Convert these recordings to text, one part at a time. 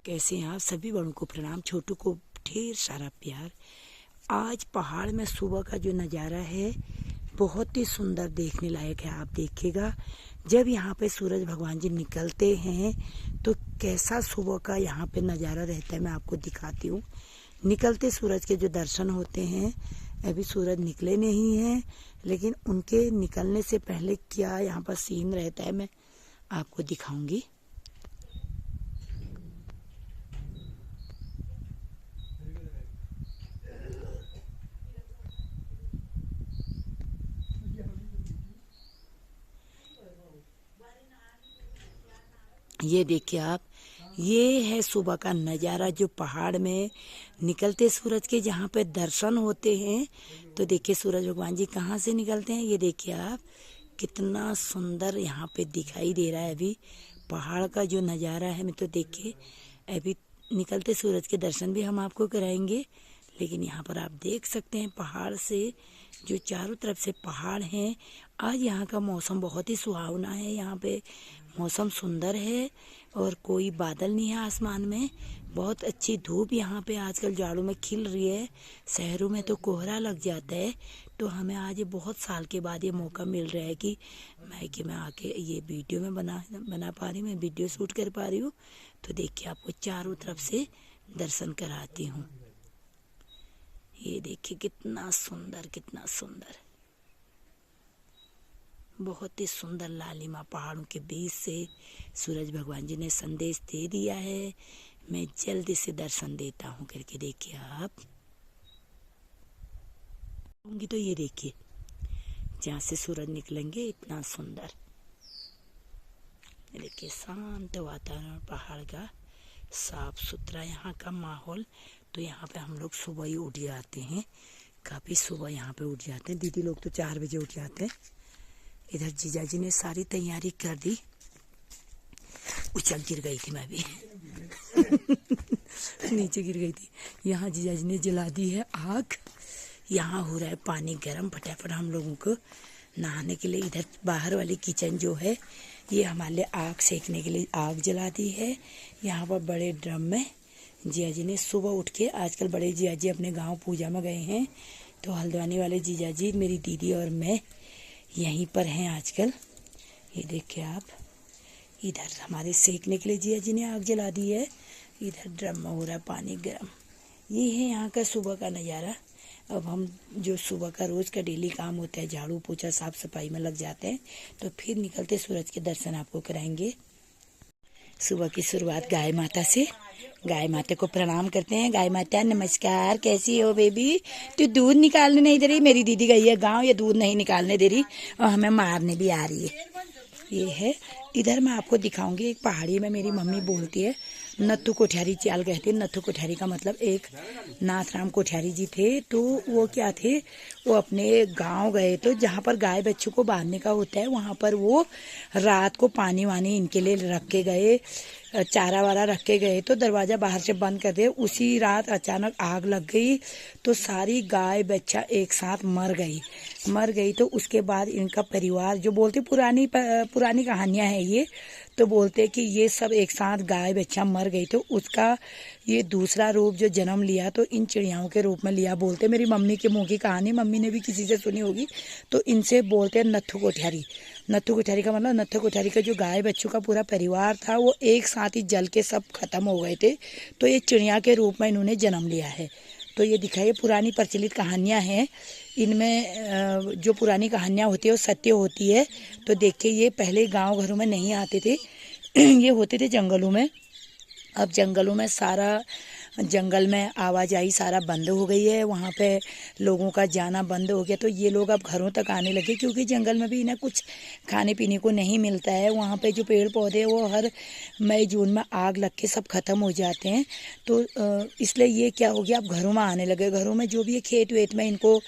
कैसे हैं आप सभी? बड़ों को प्रणाम, छोटों को ढेर सारा प्यार। आज पहाड़ में सुबह का जो नज़ारा है बहुत ही सुंदर देखने लायक है। आप देखिएगा जब यहाँ पे सूरज भगवान जी निकलते हैं तो कैसा सुबह का यहाँ पे नज़ारा रहता है। मैं आपको दिखाती हूँ। निकलते सूरज के जो दर्शन होते हैं, अभी सूरज निकले नहीं हैं, लेकिन उनके निकलने से पहले क्या यहाँ पर सीन रहता है मैं आपको दिखाऊंगी। ये देखिए आप, ये है सुबह का नज़ारा जो पहाड़ में निकलते सूरज के जहाँ पे दर्शन होते हैं। तो देखिए सूरज भगवान जी कहाँ से निकलते हैं। ये देखिए आप, कितना सुंदर यहाँ पे दिखाई दे रहा है। अभी पहाड़ का जो नज़ारा है, मैं तो देखिए अभी निकलते सूरज के दर्शन भी हम आपको कराएंगे। लेकिन यहाँ पर आप देख सकते हैं पहाड़ से जो चारों तरफ से पहाड़ हैं। आज यहाँ का मौसम बहुत ही सुहावना है। यहाँ पे मौसम सुंदर है और कोई बादल नहीं है आसमान में। बहुत अच्छी धूप यहाँ पे आजकल जाड़ों में खिल रही है। शहरों में तो कोहरा लग जाता है। तो हमें आज बहुत साल के बाद ये मौका मिल रहा है कि मैं आके ये वीडियो में बना पा रही हूँ, मैं वीडियो शूट कर पा रही हूँ। तो देखिए आपको चारों तरफ से दर्शन कराती हूँ। ये देखिए कितना सुंदर, कितना सुंदर, बहुत ही सुंदर लालिमा पहाड़ों के बीच से सूरज भगवान जी ने संदेश दे दिया है। मैं जल्दी से दर्शन देता हूँ करके देखिए आप। होंगी तो ये देखिए जहाँ से सूरज निकलेंगे इतना सुंदर। देखिए शांत वातावरण, पहाड़ का साफ सुथरा यहाँ का माहौल। तो यहाँ पे हम लोग सुबह ही उठ जाते हैं, काफ़ी सुबह यहाँ पे उठ जाते हैं। दीदी लोग तो 4 बजे उठ जाते हैं। इधर जीजा जी ने सारी तैयारी कर दी। उछल गिर गई थी मैं भी नीचे गिर गई थी। यहाँ जीजा जी ने जला दी है आग। यहाँ हो रहा है पानी गर्म, फटाफट हम लोगों को नहाने के लिए। इधर बाहर वाली किचन जो है ये हमारे लिए आग सेकने के लिए आग जला दी है। यहाँ पर बड़े ड्रम में जिया जी ने सुबह उठ के, आजकल बड़े जिया जी अपने गांव पूजा में गए हैं, तो हल्द्वानी वाले जीजा जी, मेरी दीदी और मैं यहीं पर हैं आजकल। ये देखिए आप, इधर हमारे सेकने के लिए जिया जी ने आग जला दी है। इधर ड्रम में हो रहा है पानी गर्म। ये है यहाँ का सुबह का नज़ारा। अब हम जो सुबह का रोज़ का डेली काम होता है, झाड़ू पोछा साफ सफाई में लग जाते हैं। तो फिर निकलते सूरज के दर्शन आपको कराएंगे। सुबह की शुरुआत गाय माता से। गाय माता को प्रणाम करते हैं। गाय माता नमस्कार, कैसी हो बेबी? तू दूध निकालने नहीं दे रही। मेरी दीदी गई है गांव, ये दूध नहीं निकालने दे रही और हमें मारने भी आ रही है। ये है, इधर मैं आपको दिखाऊंगी। एक पहाड़ी में मेरी मम्मी बोलती है नत्थू कोठियारी चाल कहते हैं। नत्थू कोठियारी का मतलब एक नाथराम कोठियारी जी थे। तो वो क्या थे, वो अपने गांव गए तो जहाँ पर गाय बच्चों को बांधने का होता है वहाँ पर वो रात को पानी वानी इनके लिए रख के गए, चारा वारा रख के गए। तो दरवाज़ा बाहर से बंद कर दिया। उसी रात अचानक आग लग गई तो सारी गाय बच्चा एक साथ मर गई। तो उसके बाद इनका परिवार, जो बोलते पुरानी कहानियां हैं ये, तो बोलते कि ये सब एक साथ गाय बच्चा मर गई तो उसका ये दूसरा रूप जो जन्म लिया तो इन चिड़ियाओं के रूप में लिया। बोलते मेरी मम्मी के मुंह की कहानी, मम्मी ने भी किसी से सुनी होगी। तो इनसे बोलते हैं नत्थू कोठियारी। नत्थू कोठियारी का मतलब, नत्थू कोठियारी का जो गाय बच्चों का पूरा परिवार था वो एक साथ ही जल के सब खत्म हो गए थे। तो ये चिड़िया के रूप में इन्होंने जन्म लिया है। तो ये दिखाइए, पुरानी प्रचलित कहानियाँ हैं। इनमें जो पुरानी कहानियाँ होती है वो सत्य होती है। तो देखिए ये पहले गांव घरों में नहीं आते थे ये होते थे जंगलों में। अब जंगलों में सारा, जंगल में आवाजाही सारा बंद हो गई है, वहाँ पे लोगों का जाना बंद हो गया। तो ये लोग अब घरों तक आने लगे क्योंकि जंगल में भी इन्हें कुछ खाने पीने को नहीं मिलता है। वहाँ पे जो पेड़ पौधे वो हर मई जून में आग लग के सब खत्म हो जाते हैं। तो इसलिए ये क्या हो गया, अब घरों में आने लगे। घरों में जो भी है खेत वेत में इनको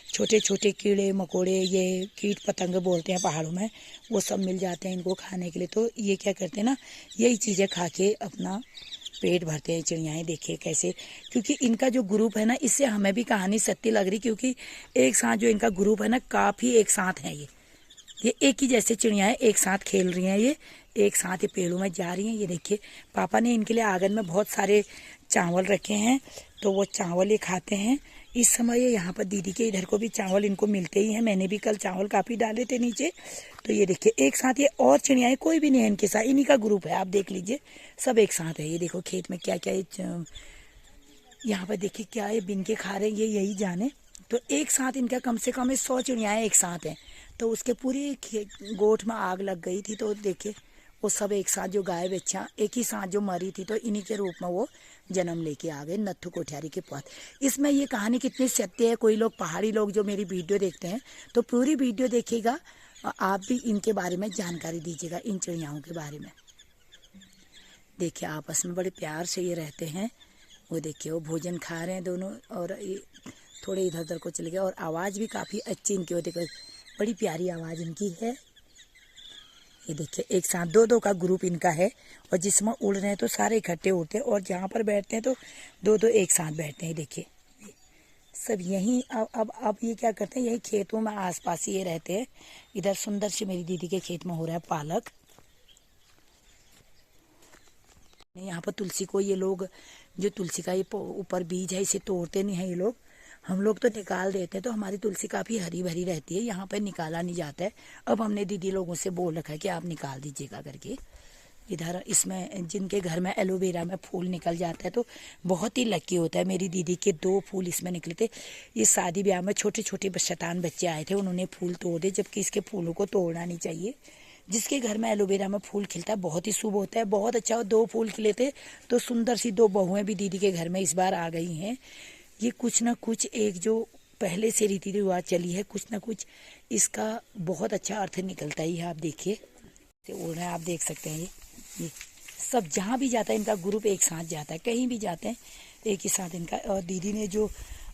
छोटे छोटे कीड़े मकोड़े, ये कीट पतंग बोलते हैं पहाड़ों में, वो सब मिल जाते हैं इनको खाने के लिए। तो ये क्या करते हैं ना, यही चीज़ें खा के अपना पेट भरते हैं चिड़ियाएँ। देखिए कैसे, क्योंकि इनका जो ग्रुप है ना, इससे हमें भी कहानी सत्य लग रही, क्योंकि एक साथ जो इनका ग्रुप है ना, काफ़ी एक साथ है। ये एक ही जैसे चिड़ियाएँ एक साथ खेल रही हैं। ये एक साथ ये पेड़ों में जा रही हैं। ये देखिए पापा ने इनके लिए आंगन में बहुत सारे चावल रखे हैं, तो वो चावल ये खाते हैं। इस समय यहाँ पर दीदी के इधर को भी चावल इनको मिलते ही हैं। मैंने भी कल चावल काफ़ी डाले थे नीचे। तो ये देखिए एक साथ ये और चिड़ियाएँ कोई भी नहीं है इनके साथ, इन्हीं का ग्रुप है, आप देख लीजिए सब एक साथ है। ये देखो खेत में क्या क्या यहाँ पर देखिए क्या ये बिन के खा रहे हैं, ये यही जाने। तो एक साथ इनका कम से कम 100 चिड़ियाएँ एक साथ हैं। तो उसके पूरी गोठ में आग लग गई थी, तो देखिए वो सब एक साथ जो गाय बच्चा एक ही साथ जो मरी थी, तो इन्हीं के रूप में वो जन्म लेके आ गए नत्थू कोठारी के पास। इसमें ये कहानी कितनी सत्य है, कोई लोग पहाड़ी लोग जो मेरी वीडियो देखते हैं तो पूरी वीडियो देखिएगा, आप भी इनके बारे में जानकारी दीजिएगा, इन चिड़ियाओं के बारे में। देखिए आपस में बड़े प्यार से ये रहते हैं। वो देखिए वो भोजन खा रहे हैं दोनों, और ये थोड़े इधर उधर को चले गए। और आवाज़ भी काफ़ी अच्छी इनकी, वो देखो बड़ी प्यारी आवाज़ इनकी है। ये देखिए एक साथ दो का ग्रुप इनका है, और जिसमें उड़ रहे हैं तो सारे इकट्ठे उड़ते हैं, और जहाँ पर बैठते हैं तो दो एक साथ बैठते हैं। देखिए सब यहीं अब ये क्या करते हैं, यही खेतों में आसपास ही ये रहते हैं। इधर सुंदर से मेरी दीदी के खेत में हो रहा है पालक। यहाँ पर तुलसी को ये लोग, जो तुलसी का ये ऊपर बीज है, इसे तोड़ते नहीं है ये लोग, हम लोग तो निकाल देते हैं। तो हमारी तुलसी काफ़ी हरी भरी रहती है, यहाँ पर निकाला नहीं जाता है। अब हमने दीदी लोगों से बोल रखा है कि आप निकाल दीजिएगा करके। इधर इसमें जिनके घर में एलोवेरा में फूल निकल जाता है तो बहुत ही लकी होता है। मेरी दीदी के 2 फूल इसमें निकले थे। ये शादी ब्याह में छोटे छोटे शैतान बच्चे आए थे, उन्होंने फूल तोड़ दिए, जबकि इसके फूलों को तोड़ना नहीं चाहिए। जिसके घर में एलोवेरा में फूल खिलता है बहुत ही शुभ होता है, बहुत अच्छा। 2 फूल खिले थे, तो सुंदर सी 2 बहुएं भी दीदी के घर में इस बार आ गई हैं। ये कुछ ना कुछ एक जो पहले से रीति रिवाज चली है, कुछ ना कुछ इसका बहुत अच्छा अर्थ निकलता ही है। आप देखिए उड़ रहे हैं, आप देख सकते हैं। ये सब जहाँ भी जाता है इनका ग्रुप एक साथ जाता है, कहीं भी जाते हैं एक ही साथ इनका। और दीदी ने जो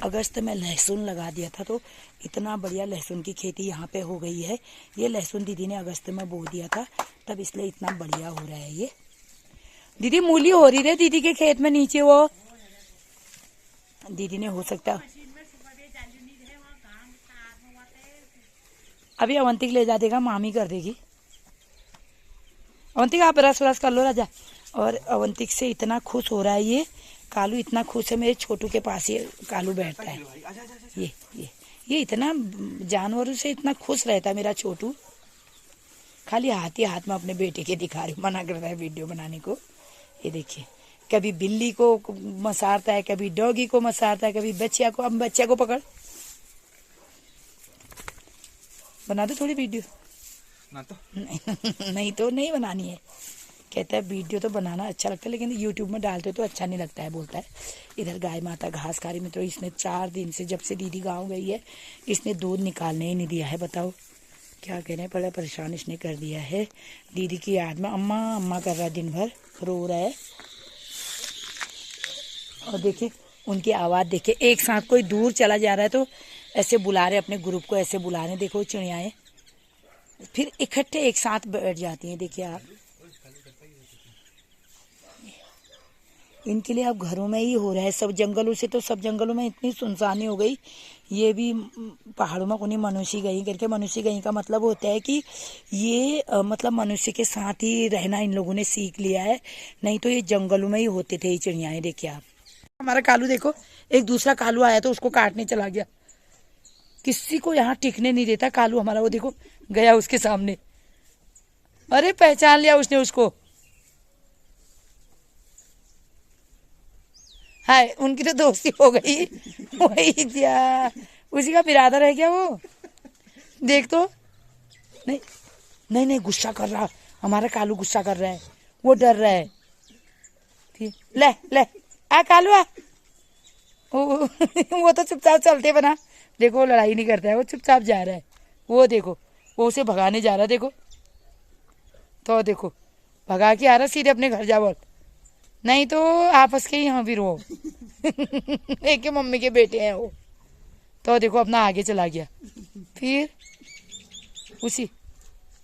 अगस्त में लहसुन लगा दिया था, तो इतना बढ़िया लहसुन की खेती यहाँ पे हो गई है। ये लहसुन दीदी ने अगस्त में बो दिया था, तब इसलिए इतना बढ़िया हो रहा है। ये दीदी मूली हो रही है दीदी के खेत में नीचे, वो दीदी ने हो सकता अभी अवंतिक ले जा देगा, मामी कर देगी। अवंतिक आप रस वरस कर लो राजा। और अवंतिक से इतना खुश हो रहा है ये कालू, इतना खुश है। मेरे छोटू के पास ये कालू बैठता है। ये इतना जानवरों से इतना खुश रहता है मेरा छोटू। खाली हाथ ही हाथ में अपने बेटे के दिखा रही, मना करता है वीडियो बनाने को। ये देखिए कभी बिल्ली को मसारता है, कभी डॉगी को मसारता है, कभी बच्चिया को। अब बच्चिया को पकड़, बना दो थोड़ी वीडियो ना तो नहीं तो नहीं बनानी है। कहता है वीडियो तो बनाना अच्छा लगता है, लेकिन यूट्यूब में डालते तो अच्छा नहीं लगता है, बोलता है। इधर गाय माता घास खा रही में, तो इसने 4 दिन से, जब से दीदी गाँव गई है, इसने दूध निकालने ही नहीं दिया है। बताओ क्या कह रहे हैं, बड़ा परेशान इसने कर दिया है। दीदी की याद में अम्मा अम्मा कर रहा है, दिन भर रो रहा है। और देखिए उनकी आवाज़ देखिए, एक साथ कोई दूर चला जा रहा है तो ऐसे बुला रहे, अपने ग्रुप को ऐसे बुला रहे। देखो चिड़ियाएँ फिर इकट्ठे एक साथ बैठ जाती हैं। देखिए आप, इनके लिए अब घरों में ही हो रहा है। सब जंगलों से, तो सब जंगलों में इतनी सुनसानी हो गई। ये भी पहाड़ों में कोई मनुष्य गई करके, मनुष्य गई का मतलब होता है कि ये मतलब मनुष्य के साथ ही रहना इन लोगों ने सीख लिया है, नहीं तो ये जंगलों में ही होते थे ये चिड़ियाएँ। देखिए आप, हमारा कालू देखो, एक दूसरा कालू आया तो उसको काटने चला गया, किसी को यहाँ टिकने नहीं देता कालू हमारा। वो देखो गया उसके सामने, अरे पहचान लिया उसने उसको। हाय, उनकी तो दोस्ती हो गई। वही दिया, उसी का बिरादर है क्या वो? देख तो, नहीं नहीं नहीं, गुस्सा कर रहा हमारा कालू, गुस्सा कर रहा है, वो डर रहा है। ले ले आ कालू आ। वो तो चुपचाप चलते बना, देखो लड़ाई नहीं करता है, वो चुपचाप जा रहा है। वो देखो वो उसे भगाने जा रहा है, देखो तो देखो भगा के आ रहा, सीधे अपने घर जा बोल, नहीं तो आपस के ही यहाँ भी रो। एक के मम्मी के बेटे हैं वो, तो देखो अपना आगे चला गया। फिर उसी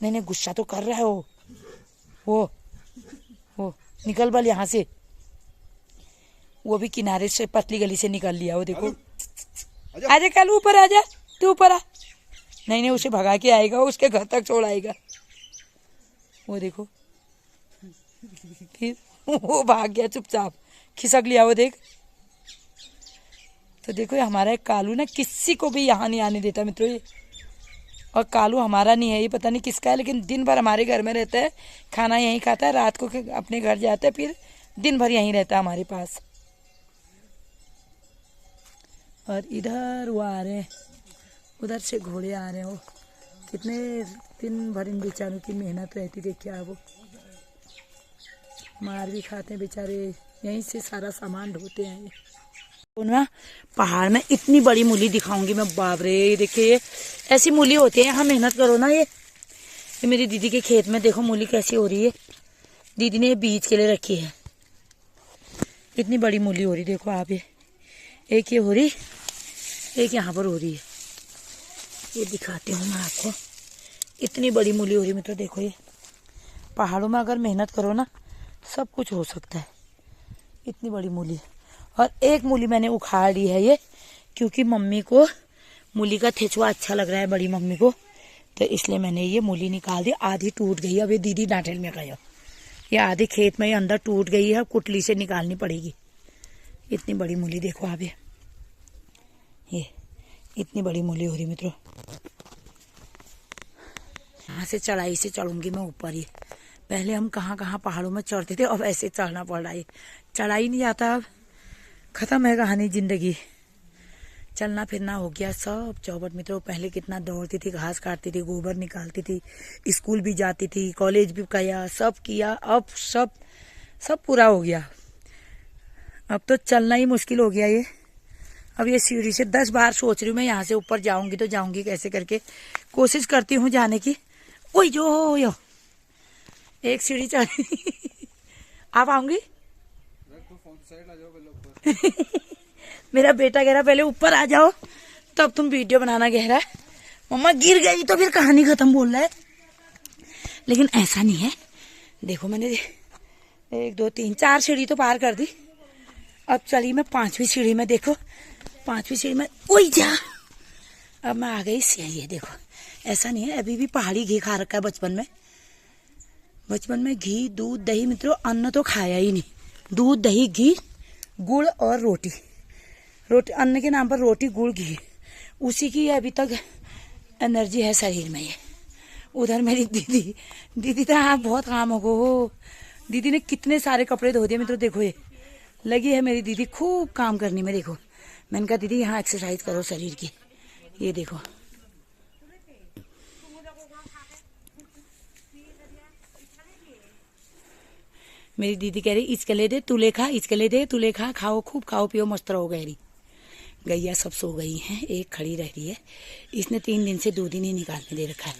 नहीं नहीं, गुस्सा तो कर रहा है वो निकल बल यहाँ से। वो भी किनारे से पतली गली से निकल लिया। वो देखो, आजा कल ऊपर आजा, तू ऊपर आ। नहीं नहीं, उसे भगा के आएगा, उसके घर तक छोड़ आएगा। वो देखो फिर वो भाग गया चुपचाप, खिसक लिया वो देख। तो देखो ये हमारा एक कालू ना किसी को भी यहाँ नहीं आने देता मित्रों ये। और कालू हमारा नहीं है, ये पता नहीं किसका है, लेकिन दिन भर हमारे घर में रहता है, खाना यहीं खाता है, रात को अपने घर जाता है, फिर दिन भर यहीं रहता है हमारे पास। और इधर वो आ रहे हैं, उधर से घोड़े आ रहे हैं। वो कितने दिन भर इन बेचारों की मेहनत रहती थी, क्या वो मार भी खाते हैं बेचारे, यहीं से सारा सामान ढोते हैं। तो ना पहाड़ में इतनी बड़ी मूली दिखाऊंगी मैं, बाप रे। ये देखिए ये ऐसी मूली होती है, यहाँ मेहनत करो ना। ये मेरी दीदी के खेत में देखो मूली कैसी हो रही है, दीदी ने ये बीज के लिए रखी है। इतनी बड़ी मूली हो रही देखो आप, ये एक ये हो रही, एक यहाँ पर हो रही है। ये दिखाती हूँ मैं आपको, इतनी बड़ी मूली हो रही है। तो देखो ये पहाड़ों में अगर मेहनत करो ना सब कुछ हो सकता है। इतनी बड़ी मूली, और एक मूली मैंने उखाड़ ली है ये, क्योंकि मम्मी को मूली का ठेचुआ अच्छा लग रहा है, बड़ी मम्मी को, तो इसलिए मैंने ये मूली निकाल दी। आधी टूट गई, अब ये दीदी डांठल में गया, ये आधी खेत में ही अंदर टूट गई है, कुटली से निकालनी पड़ेगी। इतनी बड़ी मूली देखो आप, ये इतनी बड़ी मूली हो रही मित्रों। यहाँ से चढ़ाई से चढ़ूंगी मैं ऊपर ही। पहले हम कहाँ कहाँ पहाड़ों में चढ़ते थे, अब ऐसे चढ़ना पड़ रहा है। चढ़ाई नहीं आता, अब खत्म है कहानी जिंदगी। चलना फिरना हो गया सब चौपट मित्रों। पहले कितना दौड़ती थी, घास काटती थी, गोबर निकालती थी, स्कूल भी जाती थी, कॉलेज भी किया, सब किया। अब सब पूरा हो गया। अब तो चलना ही मुश्किल हो गया ये। अब ये सीढ़ी से 10 बार सोच रही हूँ मैं, यहाँ से ऊपर जाऊंगी तो जाऊंगी कैसे करके, कोशिश करती हूँ जाने की। ओए जो यो एक सीढ़ी चढ़ आप आऊंगी मेरा बेटा कह रहा पहले ऊपर आ जाओ तब तुम वीडियो बनाना, कह रहा है मम्मा गिर गई तो फिर कहानी खत्म बोल रहा है। लेकिन ऐसा नहीं है, देखो मैंने 1 2 3 4 सीढ़ी तो पार कर दी। अब चली मैं 5वीं सीढ़ी में, देखो 5वीं सीढ़ी में, ओए जा अब मैं आ गई से। ये देखो ऐसा नहीं है, अभी भी पहाड़ी घी खा रखा है बचपन में घी दूध दही मित्रों, अन्न तो खाया ही नहीं। दूध दही घी गुड़ और रोटी अन्न के नाम पर रोटी गुड़ घी, उसी की अभी तक एनर्जी है शरीर में। ये उधर मेरी दीदी तो हाँ बहुत काम हो, दीदी ने कितने सारे कपड़े धो दिए मित्रों। देखो ये लगी है मेरी दीदी खूब काम करने में। देखो मैंने कहा दीदी यहाँ एक्सरसाइज करो शरीर की। ये देखो मेरी दीदी कह रही इसके ले दे तू ले खा, इसके ले दे तू ले खा, खाओ खूब खाओ पियो मस्त रहो। गैया सब सो गई हैं, एक खड़ी रह रही है। इसने 3 दिन से दूध ही नहीं निकालने दे रखा है।